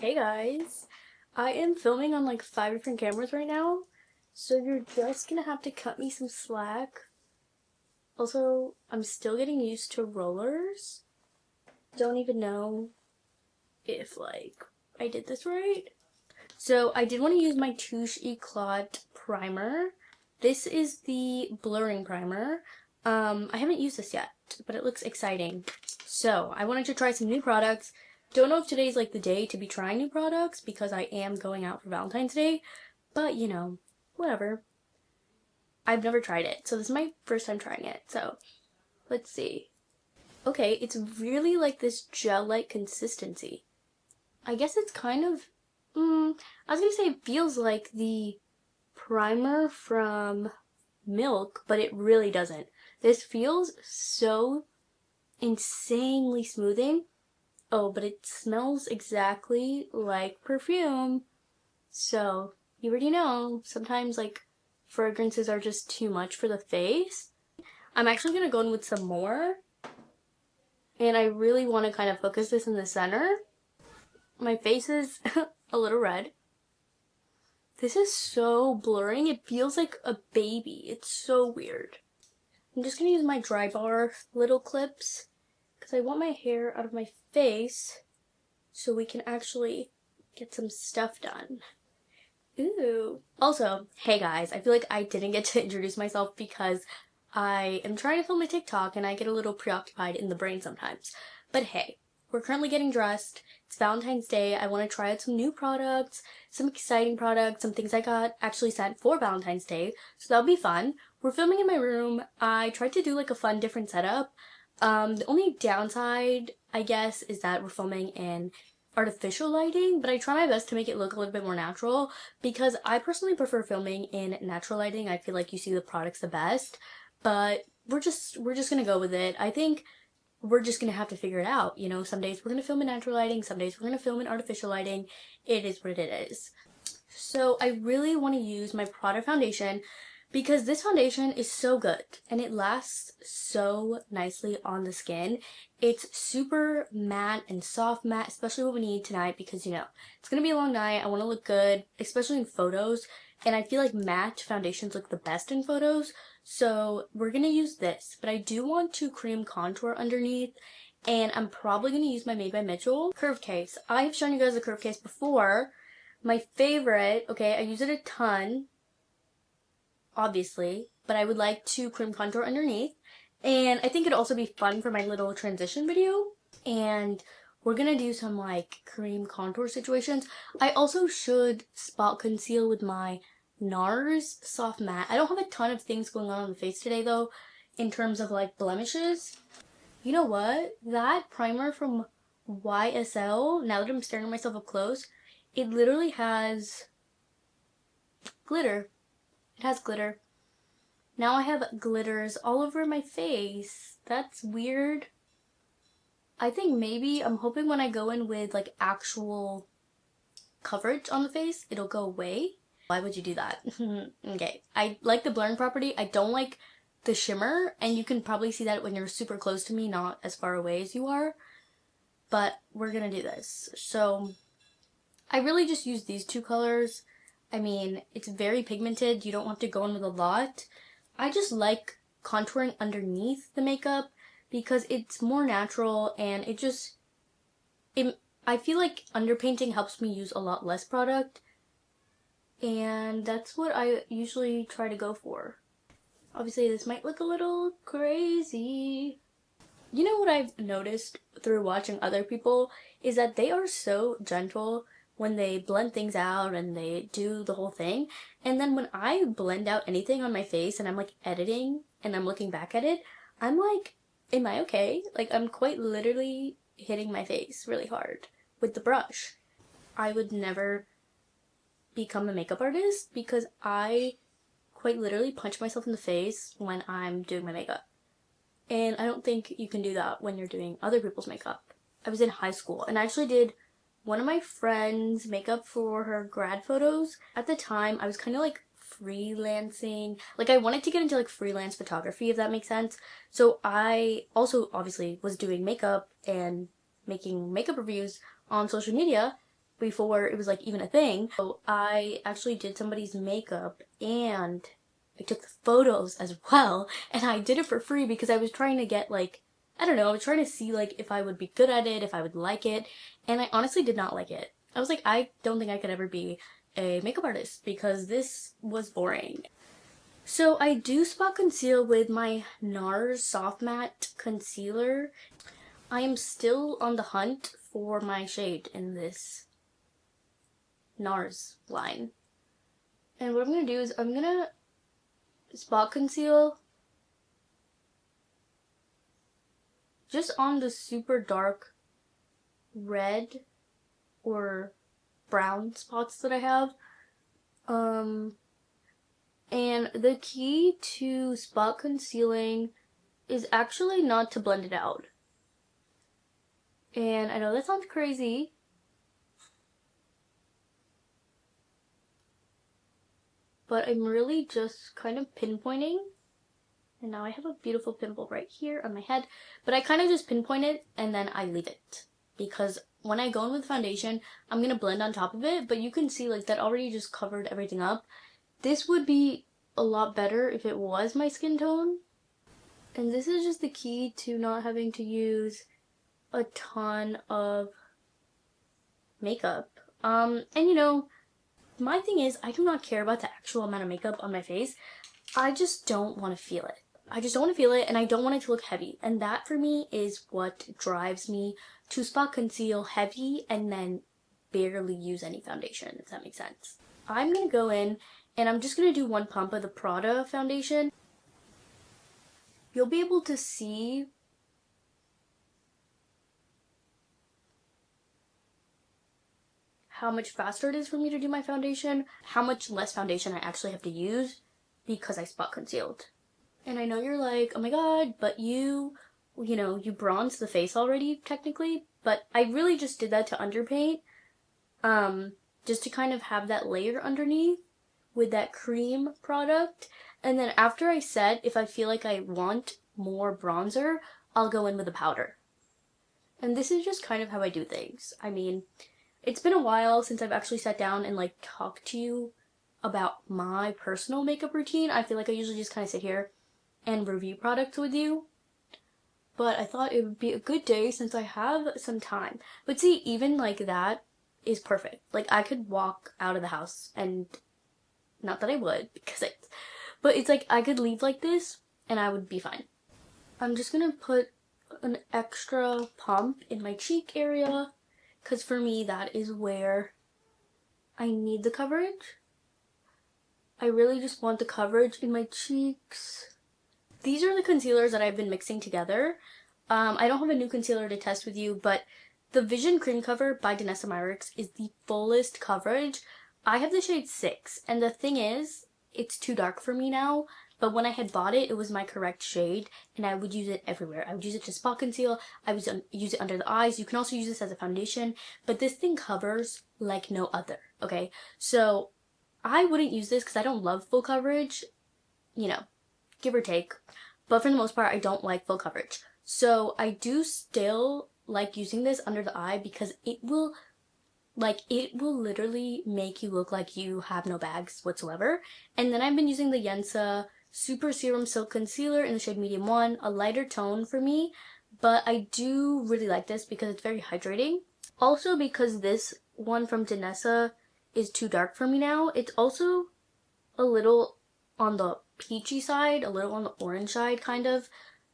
Hey guys, I am filming on like 5 different cameras right now, so you're just gonna have to cut me some slack. Also, I'm still getting used to rollers. Don't even know if I did this right. So I did want to use my Touche Eclat primer. This is the blurring primer. I haven't used this yet, but it looks exciting. So I wanted to try some new products. Don't know if today's like the day to be trying new products because I am going out for Valentine's Day, but you know, whatever. I've never tried it, so this is my first time trying it, so let's see. Okay, it's really like this gel-like consistency. I guess it's kind of, I was gonna say it feels like the primer from Milk, but it really doesn't. This feels so insanely smoothing. Oh, but it smells exactly like perfume. So, you already know, sometimes like fragrances are just too much for the face. I'm actually gonna go in with some more. And I really want to kind of focus this in the center. My face is a little red. This is so blurring. It feels like a baby. It's so weird. I'm just gonna use my Dry Bar little clips because I want my hair out of my face so we can actually get some stuff done. Ooh. Also, hey guys, I feel like I didn't get to introduce myself because I am trying to film a TikTok and I get a little preoccupied in the brain sometimes. But hey, we're currently getting dressed. It's Valentine's Day. I want to try out some new products, some exciting products, some things I got actually sent for Valentine's Day. So that'll be fun. We're filming in my room. I tried to do like a fun different setup. The only downside, I guess, is that we're filming in artificial lighting, but I try my best to make it look a little bit more natural because I personally prefer filming in natural lighting. I feel like you see the products the best, but we're just gonna go with it. I think we're just gonna have to figure it out. You know, some days we're gonna film in natural lighting, some days we're gonna film in artificial lighting. It is what it is. So I really want to use my Prada foundation because this foundation is so good and it lasts so nicely on the skin. It's super matte and soft matte, especially what we need tonight because, you know, it's gonna be a long night. I want to look good, especially in photos, and I feel like matte foundations look the best in photos. So we're gonna use this, but I do want to cream contour underneath, and I'm probably gonna use my Made by Mitchell curve case. I have shown you guys the curve case before. My favorite, okay, I use it a ton, obviously, but I would like to cream contour underneath. And I think it'd also be fun for my little transition video. And we're gonna do some like cream contour situations. I also should spot conceal with my NARS Soft Matte. I don't have a ton of things going on the face today though, in terms of like blemishes. You know what? That primer from YSL, now that I'm staring at myself up close, it literally has glitter. It has glitter. Now I have glitters all over my face. That's weird. I think maybe I'm hoping when I go in with like actual coverage on the face, it'll go away. Why would you do that? Okay. I like the blurring property. I don't like the shimmer, and you can probably see that when you're super close to me, not as far away as you are. But we're gonna do this. So I really just use these two colors. I mean, it's very pigmented. You don't have to go in with a lot. I just like contouring underneath the makeup because it's more natural and I feel like underpainting helps me use a lot less product, and that's what I usually try to go for. Obviously, this might look a little crazy. You know what I've noticed through watching other people is that they are so gentle when they blend things out and they do the whole thing. And then when I blend out anything on my face and I'm like editing and I'm looking back at it, I'm like, am I okay? Like I'm quite literally hitting my face really hard with the brush. I would never become a makeup artist because I quite literally punch myself in the face when I'm doing my makeup. And I don't think you can do that when you're doing other people's makeup. I was in high school and I actually did one of my friends' makeup for her grad photos. At the time, I was kind of like freelancing. Like I wanted to get into like freelance photography, if that makes sense. So I also obviously was doing makeup and making makeup reviews on social media. before it was like even a thing. So I actually did somebody's makeup and I took the photos as well, and I did it for free because I was trying to get like, I don't know, I was trying to see like if I would be good at it, if I would like it, and I honestly did not like it. I was like, I don't think I could ever be a makeup artist because this was boring. So I do spot conceal with my NARS Soft Matte Concealer. I am still on the hunt for my shade in this NARS line. And what I'm going to do is I'm going to spot conceal just on the super dark red or brown spots that I have. And the key to spot concealing is actually not to blend it out. And I know that sounds crazy, but I'm really just kind of pinpointing. And now I have a beautiful pimple right here on my head, but I kind of just pinpoint it and then I leave it. Because when I go in with foundation, I'm going to blend on top of it, but you can see like that already just covered everything up. This would be a lot better if it was my skin tone. And this is just the key to not having to use a ton of makeup. And you know, my thing is I do not care about the actual amount of makeup on my face. I just don't want to feel it. I just don't want to feel it, and I don't want it to look heavy. And that for me is what drives me to spot conceal heavy and then barely use any foundation, if that makes sense. I'm going to go in and I'm just going to do one pump of the Prada foundation. You'll be able to see how much faster it is for me to do my foundation, how much less foundation I actually have to use because I spot concealed. And I know you're like, oh my god, but you know, you bronzed the face already, technically. But I really just did that to underpaint, just to kind of have that layer underneath with that cream product. And then after I set, if I feel like I want more bronzer, I'll go in with a powder. And this is just kind of how I do things. I mean, it's been a while since I've actually sat down and like talked to you about my personal makeup routine. I feel like I usually just kind of sit here and review products with you. But I thought it would be a good day since I have some time. But see, even like that is perfect. Like I could walk out of the house and, not that I would, but it's like I could leave like this and I would be fine. I'm just gonna put an extra pump in my cheek area because for me that is where I need the coverage. I really just want the coverage in my cheeks. These are the concealers that I've been mixing together. I don't have a new concealer to test with you, but the Vision Cream Cover by Danessa Myricks is the fullest coverage. I have the shade 6, and the thing is, it's too dark for me now, but when I had bought it, it was my correct shade, and I would use it everywhere. I would use it to spot conceal, I would use it under the eyes. You can also use this as a foundation, but this thing covers like no other, okay? So I wouldn't use this because I don't love full coverage, you know, give or take. But for the most part, I don't like full coverage. So I do still like using this under the eye because it will literally make you look like you have no bags whatsoever. And then I've been using the Yensa Super Serum Silk Concealer in the shade Medium 1, a lighter tone for me. But I do really like this because it's very hydrating. Also because this one from Danessa is too dark for me now. It's also a little on the peachy side, a little on the orange side kind of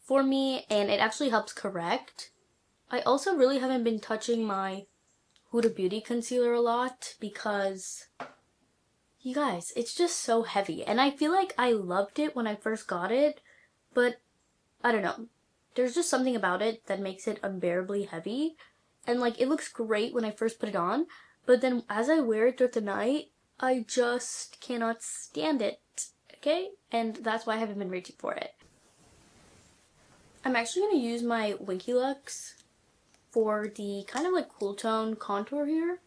for me, and it actually helps correct. I also really haven't been touching my Huda Beauty concealer a lot because, you guys, it's just so heavy, and I feel like I loved it when I first got it, but I don't know, there's just something about it that makes it unbearably heavy, and like it looks great when I first put it on, but then as I wear it throughout the night, I just cannot stand it. Okay, and that's why I haven't been reaching for it. I'm actually going to use my Winky Lux for the kind of like cool tone contour here.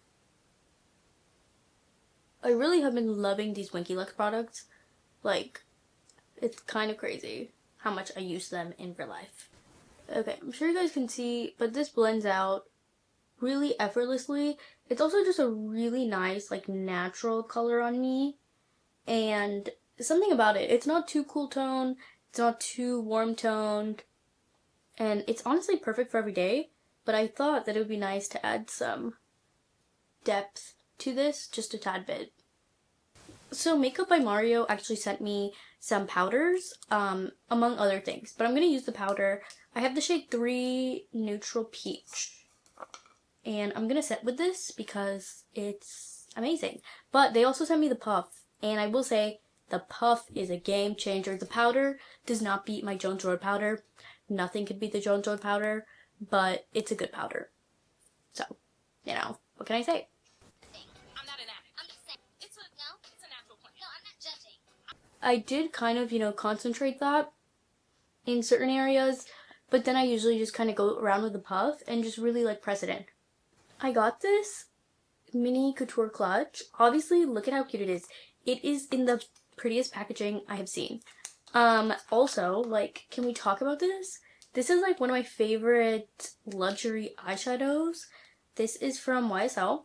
I really have been loving these Winky Lux products. Like, it's kind of crazy how much I use them in real life. Okay, I'm sure you guys can see, but this blends out really effortlessly. It's also just a really nice, like, natural color on me. And something about it, it's not too cool tone, it's not too warm toned, and it's honestly perfect for every day. But I thought that it would be nice to add some depth to this, just a tad bit. So Makeup by Mario actually sent me some powders, among other things. But I'm going to use the powder. I have the shade 3 Neutral Peach. And I'm going to set with this because it's amazing. But they also sent me the puff. And I will say, the puff is a game changer. The powder does not beat my Jones Road powder. Nothing could beat the Jones Road powder. But it's a good powder. So, you know, what can I say? I did kind of, concentrate that in certain areas, but then I usually just kind of go around with the puff and just really like press it in. I got this mini couture clutch. Obviously, look at how cute it is. It is in the prettiest packaging I have seen. Also, like, can we talk about this? This is like one of my favorite luxury eyeshadows. This is from YSL.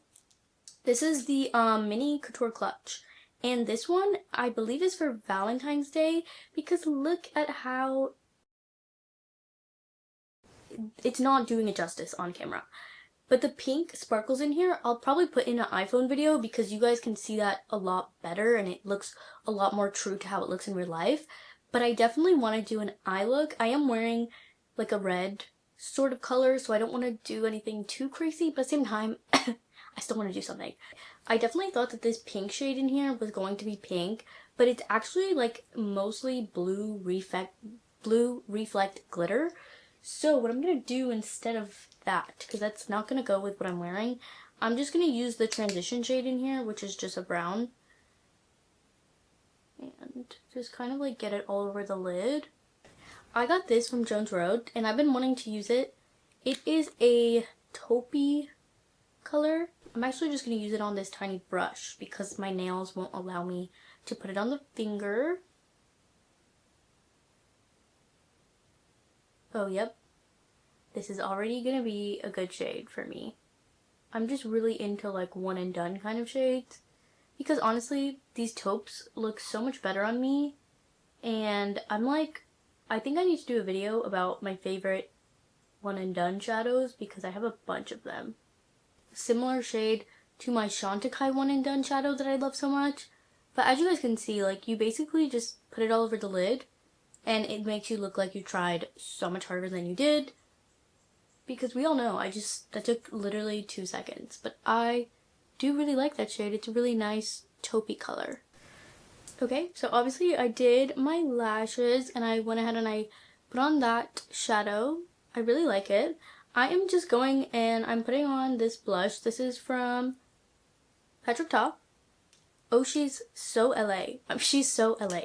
This is the mini couture clutch. And this one, I believe, is for Valentine's Day, because look at how it's not doing it justice on camera. But the pink sparkles in here, I'll probably put in an iPhone video because you guys can see that a lot better and it looks a lot more true to how it looks in real life. But I definitely want to do an eye look. I am wearing like a red sort of color, so I don't want to do anything too crazy, but at the same time, I still want to do something. I definitely thought that this pink shade in here was going to be pink, but it's actually like mostly blue reflect glitter. So what I'm going to do instead of that, because that's not going to go with what I'm wearing, I'm just going to use the transition shade in here, which is just a brown. And just kind of like get it all over the lid. I got this from Jones Road, and I've been wanting to use it. It is a taupey color. I'm actually just going to use it on this tiny brush because my nails won't allow me to put it on the finger. Oh, yep. This is already going to be a good shade for me. I'm just really into like one and done kind of shades. Because honestly, these taupes look so much better on me. And I'm like, I think I need to do a video about my favorite one and done shadows because I have a bunch of them. Similar shade to my Chantecaille one and done shadow that I love so much. But as you guys can see, like, you basically just put it all over the lid and it makes you look like you tried so much harder than you did. Because we all know, that took literally 2 seconds. But I do really like that shade. It's a really nice taupey color. Okay, so obviously I did my lashes and I went ahead and I put on that shadow. I really like it. I am just going and I'm putting on this blush. This is from Patrick Ta. Oh, she's so LA. She's so LA.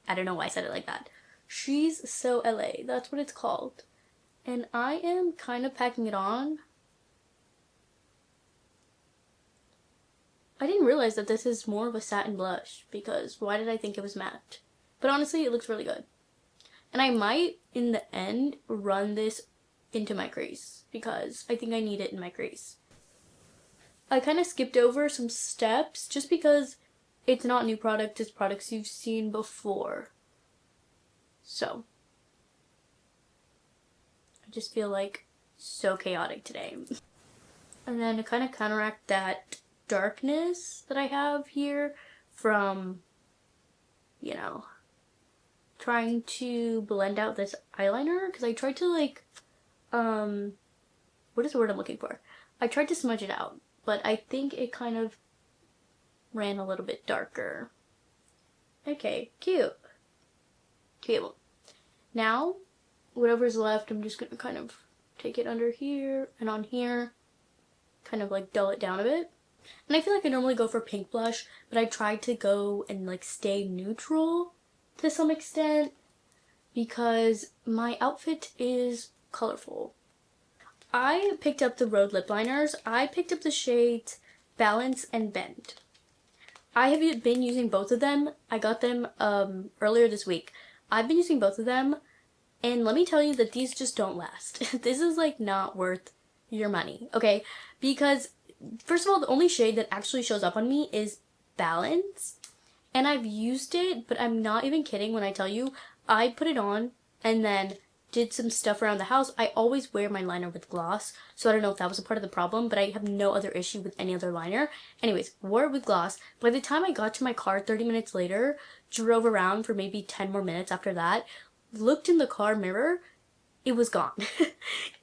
I don't know why I said it like that. She's so LA. That's what it's called. And I am kind of packing it on. I didn't realize that this is more of a satin blush because why did I think it was matte? But honestly, it looks really good. And I might, in the end, run this into my crease because I think I need it in my crease. I kind of skipped over some steps just because it's not new product, it's products you've seen before. So, I just feel like so chaotic today. And then to kind of counteract that darkness that I have here from, trying to blend out this eyeliner, because I tried to like, what is the word I'm looking for? I tried to smudge it out, but I think it kind of ran a little bit darker. Okay, cute. Cute. Now, whatever's left, I'm just gonna kind of take it under here and on here, kind of like dull it down a bit. And I feel like I normally go for pink blush, but I tried to go and like stay neutral to some extent because my outfit is colorful. I picked up the Rhode lip liners. I picked up the shades Balance and Bend. I have been using both of them. I got them earlier this week. I've been using both of them, and let me tell you that these just don't last. This is like not worth your money, okay? Because first of all, the only shade that actually shows up on me is Balance. And I've used it, but I'm not even kidding when I tell you, I put it on and then did some stuff around the house. I always wear my liner with gloss, so I don't know if that was a part of the problem, but I have no other issue with any other liner. Anyways, wore it with gloss. By the time I got to my car 30 minutes later, drove around for maybe 10 more minutes after that, looked in the car mirror, it was gone.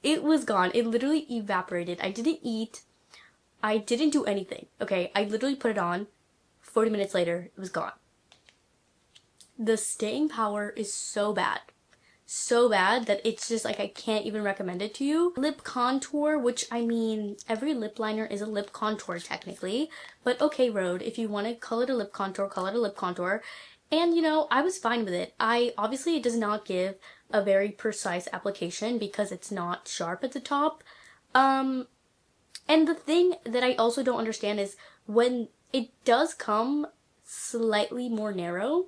It was gone. It literally evaporated. I didn't eat. I didn't do anything. Okay, I literally put it on. 40 minutes later, it was gone. The staying power is so bad. So bad that it's just like I can't even recommend it to you. Lip contour, which I mean, every lip liner is a lip contour technically. But okay, Rhode, if you want to call it a lip contour, call it a lip contour. And you know, I was fine with it. Obviously it does not give a very precise application because it's not sharp at the top. And the thing that I also don't understand is when it does come slightly more narrow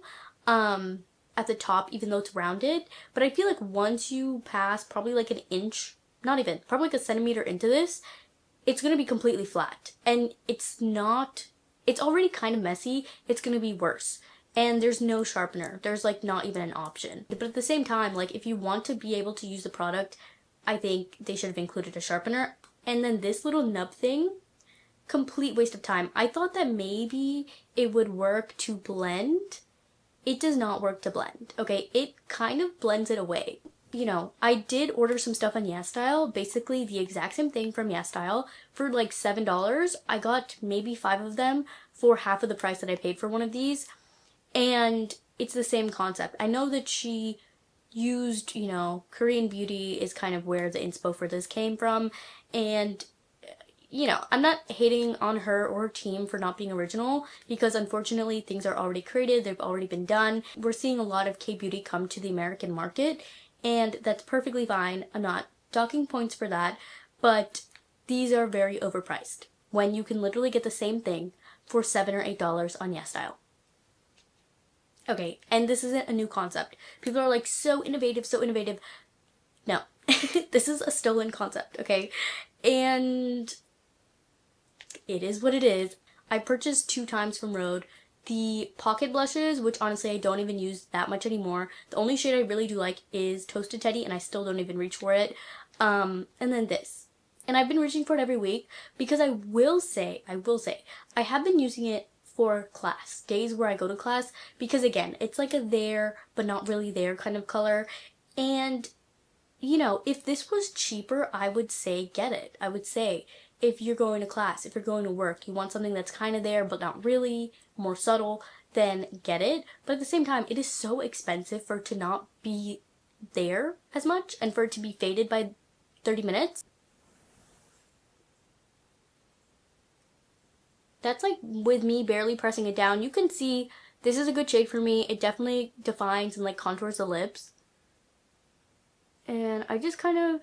at the top, even though it's rounded. But I feel like once you pass probably like an inch, not even, probably like a centimeter into this, it's going to be completely flat. And it's already kind of messy. It's going to be worse. And there's no sharpener. There's like not even an option. But at the same time, like if you want to be able to use the product, I think they should have included a sharpener. And then this little nub thing, complete waste of time. I thought that maybe it would work to blend. It does not work to blend, okay? It kind of blends it away. You know, I did order some stuff on YESSTYLE, basically the exact same thing from YESSTYLE for like $7. I got maybe 5 of them for half of the price that I paid for one of these. And it's the same concept. I know that she used, you know, Korean Beauty is kind of where the inspo for this came from. And you know, I'm not hating on her or her team for not being original because unfortunately things are already created, they've already been done. We're seeing a lot of K-beauty come to the American market and that's perfectly fine. I'm not docking points for that, but these are very overpriced when you can literally get the same thing for $7 or $8 on YESSTYLE. Okay, and this isn't a new concept. People are like, so innovative, so innovative. No, this is a stolen concept, okay? And it is what it is. I purchased 2 times from Rhode the pocket blushes, which honestly I don't even use that much anymore. The only shade I really do like is Toasted Teddy, and I still don't even reach for it. And then this. And I've been reaching for it every week because I will say, I have been using it for class, days where I go to class, because again, it's like a there, but not really there kind of color. And, you know, if this was cheaper, I would say get it. I would say, if you're going to class, if you're going to work, you want something that's kind of there but not really, more subtle, then get it. But at the same time, it is so expensive for it to not be there as much and for it to be faded by 30 minutes. That's like with me barely pressing it down. You can see this is a good shade for me. It definitely defines and like contours the lips. And I just kind of...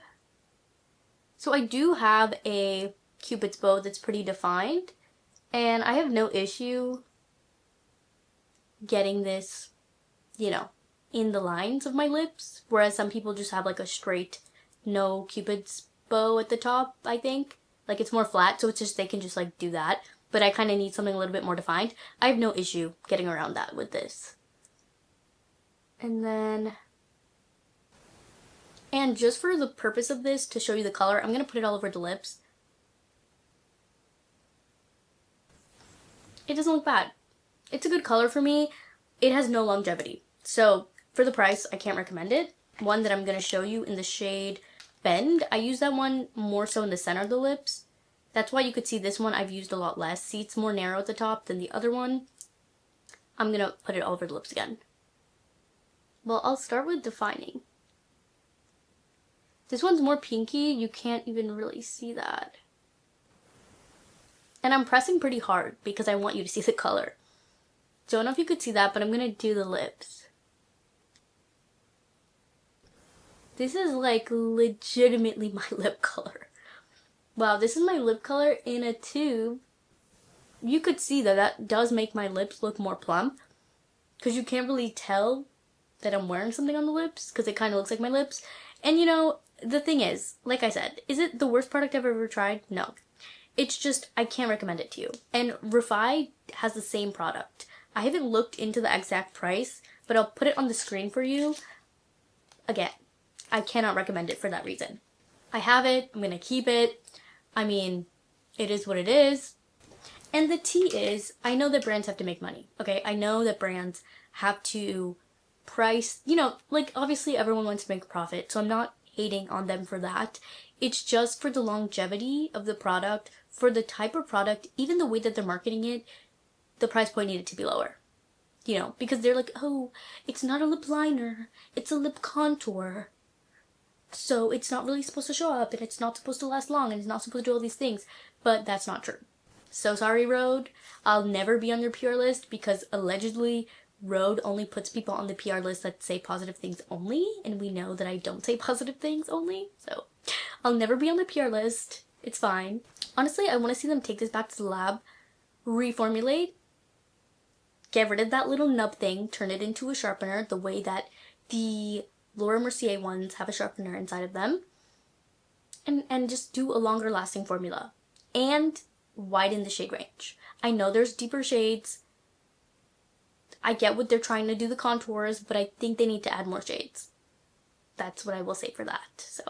So I do have a Cupid's bow that's pretty defined, and I have no issue getting this, you know, in the lines of my lips, whereas some people just have like a straight no Cupid's bow at the top, I think. Like it's more flat, so it's just they can just like do that, but I kind of need something a little bit more defined. I have no issue getting around that with this. And then, and just for the purpose of this, to show you the color, I'm going to put it all over the lips. It doesn't look bad. It's a good color for me. It has no longevity. So for the price, I can't recommend it. One that I'm going to show you in the shade Bend. I use that one more so in the center of the lips. That's why you could see this one I've used a lot less. See, it's more narrow at the top than the other one. I'm going to put it all over the lips again. Well, I'll start with defining. This one's more pinky. You can't even really see that. And I'm pressing pretty hard because I want you to see the color. Don't know if you could see that, but I'm going to do the lips. This is like legitimately my lip color. Wow, this is my lip color in a tube. You could see that that does make my lips look more plump, because you can't really tell that I'm wearing something on the lips because it kind of looks like my lips. And you know, the thing is, like I said, is it the worst product I've ever tried? No. It's just, I can't recommend it to you. And Refi has the same product. I haven't looked into the exact price, but I'll put it on the screen for you. Again, I cannot recommend it for that reason. I have it. I'm going to keep it. I mean, it is what it is. And the tea is, I know that brands have to make money, okay? I know that brands have to price, you know, like obviously everyone wants to make a profit, so I'm not hating on them for that. It's just for the longevity of the product, for the type of product, even the way that they're marketing it, the price point needed to be lower. You know, because they're like, oh, it's not a lip liner, it's a lip contour. So it's not really supposed to show up, and it's not supposed to last long, and it's not supposed to do all these things. But that's not true. So sorry, Rhode. I'll never be on your PR list because allegedly Rhode only puts people on the PR list that say positive things only, and we know that I don't say positive things only. So I'll never be on the PR list. It's fine. Honestly, I want to see them take this back to the lab, reformulate, get rid of that little nub thing, turn it into a sharpener the way that the Laura Mercier ones have a sharpener inside of them, and just do a longer lasting formula and widen the shade range. I know there's deeper shades. I get what they're trying to do the contours, but I think they need to add more shades. That's what I will say for that. So